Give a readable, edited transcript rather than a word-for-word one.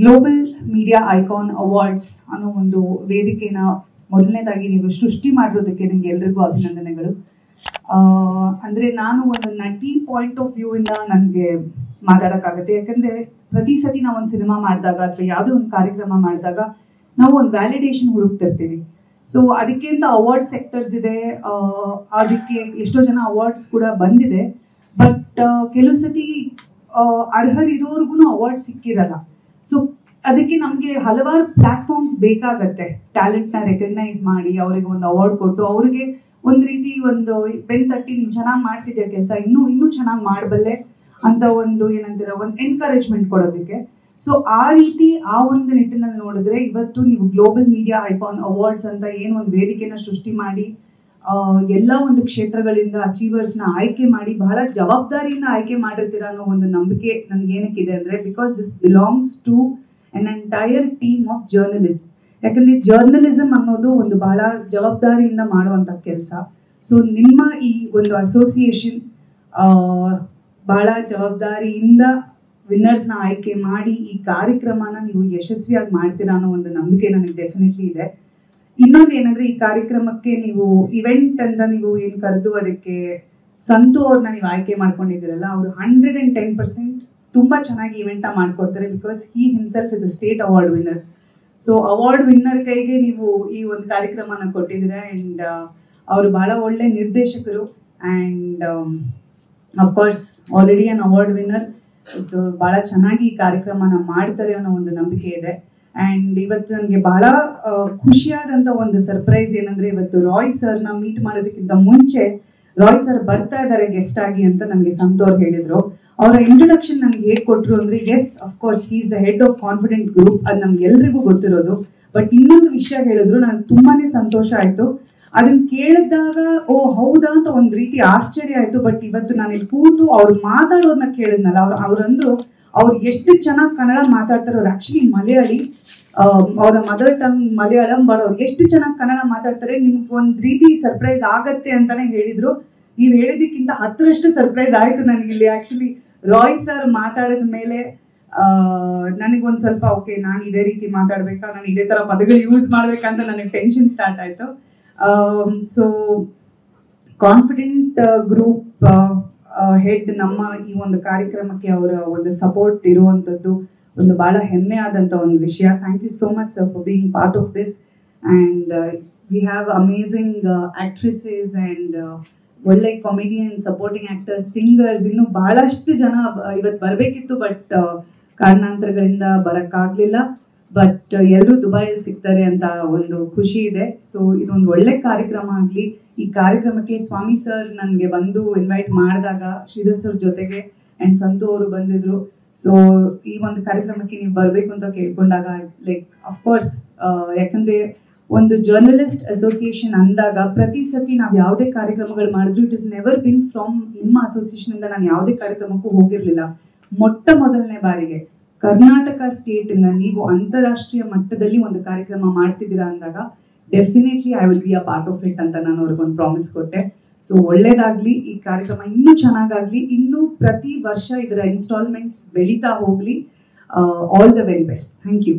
Global media icon awards ಅನ್ನೋ ಒಂದು ವೇದಿಕೆನ ಮೊದಲನೇದಾಗಿ ನೀವು ಸೃಷ್ಟಿ ಮಾಡಿರೋದಕ್ಕೆ ನಿಮ್ಗೆ ಎಲ್ರಿಗೂ ಅಭಿನಂದನೆಗಳು. ಅಂದ್ರೆ ನಾನು ಒಂದು ನಟಿ ಪಾಯಿಂಟ್ ಆಫ್ ವ್ಯೂ ಇಂದ ನನಗೆ ಮಾತಾಡೋಕ್ಕಾಗುತ್ತೆ. ಯಾಕಂದ್ರೆ ಪ್ರತಿ ಸತಿ ನಾವು ಒಂದು ಸಿನಿಮಾ ಮಾಡಿದಾಗ ಅಥವಾ ಯಾವುದೋ ಒಂದು ಕಾರ್ಯಕ್ರಮ ಮಾಡಿದಾಗ ನಾವು ಒಂದು ವ್ಯಾಲಿಡೇಷನ್ ಹುಡುಕ್ತಿರ್ತೀವಿ. ಸೊ ಅದಕ್ಕೆ ಅಂತ ಅವಾರ್ಡ್ ಸೆಕ್ಟರ್ಸ್ ಇದೆ, ಅದಕ್ಕೆ ಎಷ್ಟೋ ಜನ ಅವಾರ್ಡ್ಸ್ ಕೂಡ ಬಂದಿದೆ. ಬಟ್ ಕೆಲವು ಸತಿ ಅರ್ಹರಿರೋರ್ಗು ಅವಾರ್ಡ್ ಸಿಕ್ಕಿರಲ್ಲ. ಸೊ ಅದಕ್ಕೆ ನಮಗೆ ಹಲವಾರು ಪ್ಲಾಟ್ಫಾರ್ಮ್ಸ್ ಬೇಕಾಗತ್ತೆ. ಟ್ಯಾಲೆಂಟ್ನ ರೆಕಗ್ನೈಸ್ ಮಾಡಿ ಅವರಿಗೆ ಒಂದು ಅವಾರ್ಡ್ ಕೊಟ್ಟು ಅವ್ರಿಗೆ ಒಂದು ರೀತಿ ಒಂದು ಬೆನ್ ತಟ್ಟಿ ನೀನು ಚೆನ್ನಾಗಿ ಮಾಡ್ತಿದ್ಯಾ ಕೆಲಸ, ಇನ್ನೂ ಚೆನ್ನಾಗಿ ಮಾಡಬಲ್ಲೆ ಅಂತ ಒಂದು ಏನಂತೀರ ಒಂದು ಎನ್ಕರೇಜ್ಮೆಂಟ್ ಕೊಡೋದಕ್ಕೆ. ಸೊ ಆ ರೀತಿ ಆ ಒಂದು ನಿಟ್ಟಿನಲ್ಲಿ ನೋಡಿದ್ರೆ ಇವತ್ತು ನೀವು ಗ್ಲೋಬಲ್ ಮೀಡಿಯಾ ಐಕಾನ್ ಅವಾರ್ಡ್ಸ್ ಅಂತ ಏನು ಒಂದು ವೇದಿಕೆನ ಸೃಷ್ಟಿ ಮಾಡಿ ಎಲ್ಲ ಒಂದು ಕ್ಷೇತ್ರಗಳಿಂದ ಅಚೀವರ್ಸ್ನ ಆಯ್ಕೆ ಮಾಡಿ ಬಹಳ ಜವಾಬ್ದಾರಿಯಿಂದ ಆಯ್ಕೆ ಮಾಡಿರ್ತೀರ ಅನ್ನೋ ಒಂದು ನಂಬಿಕೆ ನನಗೇನಕ್ಕಿದೆ ಅಂದರೆ, because this belongs to an entire team of journalist. ಯಾಕಂದರೆ ಜರ್ನಲಿಸಮ್ ಅನ್ನೋದು ಒಂದು ಬಹಳ ಜವಾಬ್ದಾರಿಯಿಂದ ಮಾಡುವಂಥ ಕೆಲಸ. ಸೊ ನಿಮ್ಮ ಈ ಒಂದು ಅಸೋಸಿಯೇಷನ್ ಬಹಳ ಜವಾಬ್ದಾರಿಯಿಂದ ವಿನ್ನರ್ಸ್ನ ಆಯ್ಕೆ ಮಾಡಿ ಈ ಕಾರ್ಯಕ್ರಮನ ನೀವು ಯಶಸ್ವಿಯಾಗಿ ಮಾಡ್ತೀರಾ ಅನ್ನೋ ಒಂದು ನಂಬಿಕೆ ನನಗೆ ಡೆಫಿನೆಟ್ಲಿ ಇದೆ. ಇನ್ನೊಂದು ಏನಂದ್ರೆ, ಈ ಕಾರ್ಯಕ್ರಮಕ್ಕೆ ನೀವು ಇವೆಂಟ್ ಅಂತ ನೀವು ಏನು ಕರೆದು ಅದಕ್ಕೆ ಸಂತು ಅವ್ರನ್ನ ನೀವು ಆಯ್ಕೆ ಮಾಡ್ಕೊಂಡಿದ್ದೀರಲ್ಲ, ಅವರು 110% ತುಂಬಾ ಚೆನ್ನಾಗಿ ಇವೆಂಟ್ನ ಮಾಡ್ಕೊಡ್ತಾರೆ. Because he himself is a state award winner. So award winner ಕೈಗೆ ನೀವು ಈ ಒಂದು ಕಾರ್ಯಕ್ರಮನ ಕೊಟ್ಟಿದ್ದೀರಾ. ಆ್ಯಂಡ್ ಅವರು ಬಹಳ ಒಳ್ಳೆ ನಿರ್ದೇಶಕರು and of course already an award winner. So ಬಹಳ ಚೆನ್ನಾಗಿ ಈ ಕಾರ್ಯಕ್ರಮನ ಮಾಡ್ತಾರೆ ಅನ್ನೋ ಒಂದು ನಂಬಿಕೆ ಇದೆ. ಆ್ಯಂಡ್ ಇವತ್ತು ನನಗೆ ಬಹಳ ಖುಷಿಯಾದಂಥ ಒಂದು ಸರ್ಪ್ರೈಸ್ ಏನಂದರೆ, ಇವತ್ತು ರಾಯ್ ಸರ್ನ ಮೀಟ್ ಮಾಡೋದಕ್ಕಿಂತ ಮುಂಚೆ ರಾಯ್ ಸರ್ ಬರ್ತಾ ಇದ್ದಾರೆ ಗೆಸ್ಟ್ ಆಗಿ ಅಂತ ನನಗೆ ಸಂತೋರ್ ಹೇಳಿದರು. ಅವರ ಇಂಟ್ರೊಡಕ್ಷನ್ ನನಗೆ ಹೇಗೆ ಕೊಟ್ಟರು ಅಂದರೆ, yes of course he is the head of confident group, ಅದು ನಮ್ಗೆಲ್ರಿಗೂ ಗೊತ್ತಿರೋದು. ಬಟ್ ಇನ್ನೊಂದು ವಿಷಯ ಹೇಳಿದ್ರು, ನನಗೆ ತುಂಬಾ ಸಂತೋಷ ಆಯಿತು. ಅದನ್ನ ಕೇಳಿದಾಗ ಓ ಹೌದಾ ಅಂತ ಒಂದು ರೀತಿ ಆಶ್ಚರ್ಯ ಆಯಿತು. ಬಟ್ ಇವತ್ತು ನಾನು ಇಲ್ಲಿ ಕೂತು ಅವ್ರು ಮಾತಾಡೋದನ್ನ ಕೇಳಿದ್ನಲ್ಲ, ಅವ್ರಂದ್ರು ಅವ್ರು ಎಷ್ಟು ಚೆನ್ನಾಗಿ ಕನ್ನಡ ಮಾತಾಡ್ತಾರೆ. ಅವ್ರು ಆ್ಯಕ್ಚುಲಿ ಮಲಯಾಳಿ, ಅವರ ಮದರ್ ಟಂಗ್ ಮಲಯಾಳಂ, ಬಟ್ ಅವ್ರು ಎಷ್ಟು ಚೆನ್ನಾಗಿ ಕನ್ನಡ ಮಾತಾಡ್ತಾರೆ. ನಿಮ್ಗೆ ಒಂದು ರೀತಿ ಸರ್ಪ್ರೈಸ್ ಆಗತ್ತೆ ಅಂತಾನೆ ಹೇಳಿದ್ರು. ನೀವು ಹೇಳಿದಕ್ಕಿಂತ 10ರಷ್ಟು ಸರ್ಪ್ರೈಸ್ ಆಯಿತು ನನಗಿಲ್ಲಿ. ಆ್ಯಕ್ಚುಲಿ ರಾಯ್ ಸರ್ ಮಾತಾಡಿದ ಮೇಲೆ ನನಗೊಂದು ಸ್ವಲ್ಪ ಓಕೆ, ನಾನು ಇದೇ ರೀತಿ ಮಾತಾಡ್ಬೇಕಾ, ನಾನು ಇದೇ ಥರ ಪದಗಳು ಯೂಸ್ ಮಾಡ್ಬೇಕಂತ ನನಗೆ ಟೆನ್ಷನ್ ಸ್ಟಾರ್ಟ್ ಆಯಿತು. ಸೊ ಕಾನ್ಫಿಡೆಂಟ್ ಗ್ರೂಪ್ ಹೆಡ್ ನಮ್ಮ ಈ ಒಂದು ಕಾರ್ಯಕ್ರಮಕ್ಕೆ ಅವರ ಒಂದು ಸಪೋರ್ಟ್ ಇರುವಂಥದ್ದು ಒಂದು ಬಹಳ ಹೆಮ್ಮೆ ಆದಂಥ ಒಂದು ವಿಷಯ. Thank you so much sir for being part of this. And we have amazing actresses and ಒಳ್ಳೆ ಕಾಮಿಡಿಯನ್, ಸಪೋರ್ಟಿಂಗ್ ಆಕ್ಟರ್ಸ್, ಸಿಂಗರ್ಸ್, ಇನ್ನೂ ಬಹಳಷ್ಟು ಜನ ಇವತ್ತು ಬರಬೇಕಿತ್ತು. ಬಟ್ ಕಾರಣಾಂತರಗಳಿಂದ ಬರೋಕ್ಕಾಗಲಿಲ್ಲ. ಬಟ್ ಎಲ್ಲರೂ ದುಬೈಯಲ್ಲಿ ಸಿಗ್ತಾರೆ ಅಂತ ಒಂದು ಖುಷಿ ಇದೆ. ಸೊ ಇದೊಂದು ಒಳ್ಳೆ ಕಾರ್ಯಕ್ರಮ ಆಗಲಿ. ಈ ಕಾರ್ಯಕ್ರಮಕ್ಕೆ ಸ್ವಾಮಿ ಸರ್ ನನಗೆ ಬಂದು ಇನ್ವೈಟ್ ಮಾಡಿದಾಗ ಶ್ರೀಧರ್ ಸರ್ ಜೊತೆಗೆ ಆ್ಯಂಡ್ ಸಂತು ಅವರು ಬಂದಿದ್ರು. ಸೊ ಈ ಒಂದು ಕಾರ್ಯಕ್ರಮಕ್ಕೆ ನೀವು ಬರಬೇಕು ಅಂತ ಕೇಳ್ಕೊಂಡಾಗ ಲೈಕ್ ಅಫ್ಕೋರ್ಸ್, ಯಾಕಂದರೆ ಒಂದು ಜರ್ನಲಿಸ್ಟ್ ಅಸೋಸಿಯೇಷನ್ ಅಂದಾಗ ಪ್ರತಿ ಸತಿ ನಾವು ಯಾವುದೇ ಕಾರ್ಯಕ್ರಮಗಳು ಮಾಡಿದ್ರು it is never been from ನಿಮ್ಮ ಅಸೋಸಿಯೇಷನಿಂದ ನಾನು ಯಾವುದೇ ಕಾರ್ಯಕ್ರಮಕ್ಕೂ ಹೋಗಿರಲಿಲ್ಲ. ಮೊಟ್ಟ ಮೊದಲನೇ ಬಾರಿಗೆ ಕರ್ನಾಟಕ ಸ್ಟೇಟಿಂದ ನೀವು ಅಂತಾರಾಷ್ಟ್ರೀಯ ಮಟ್ಟದಲ್ಲಿ ಒಂದು ಕಾರ್ಯಕ್ರಮ ಮಾಡ್ತಿದ್ದೀರಾ ಅಂದಾಗ definitely I will be a part of it ಅಂತ ನಾನು ಅವ್ರಿಗೊಂದು ಪ್ರಾಮಿಸ್ ಕೊಟ್ಟೆ. ಸೊ ಒಳ್ಳೇದಾಗಲಿ, ಈ ಕಾರ್ಯಕ್ರಮ ಇನ್ನೂ ಚೆನ್ನಾಗಾಗಲಿ, ಇನ್ನೂ ಪ್ರತಿ ವರ್ಷ ಇದರ ಇನ್ಸ್ಟಾಲ್ಮೆಂಟ್ಸ್ ಬೆಳೀತಾ ಹೋಗಲಿ. All the very best. Thank you.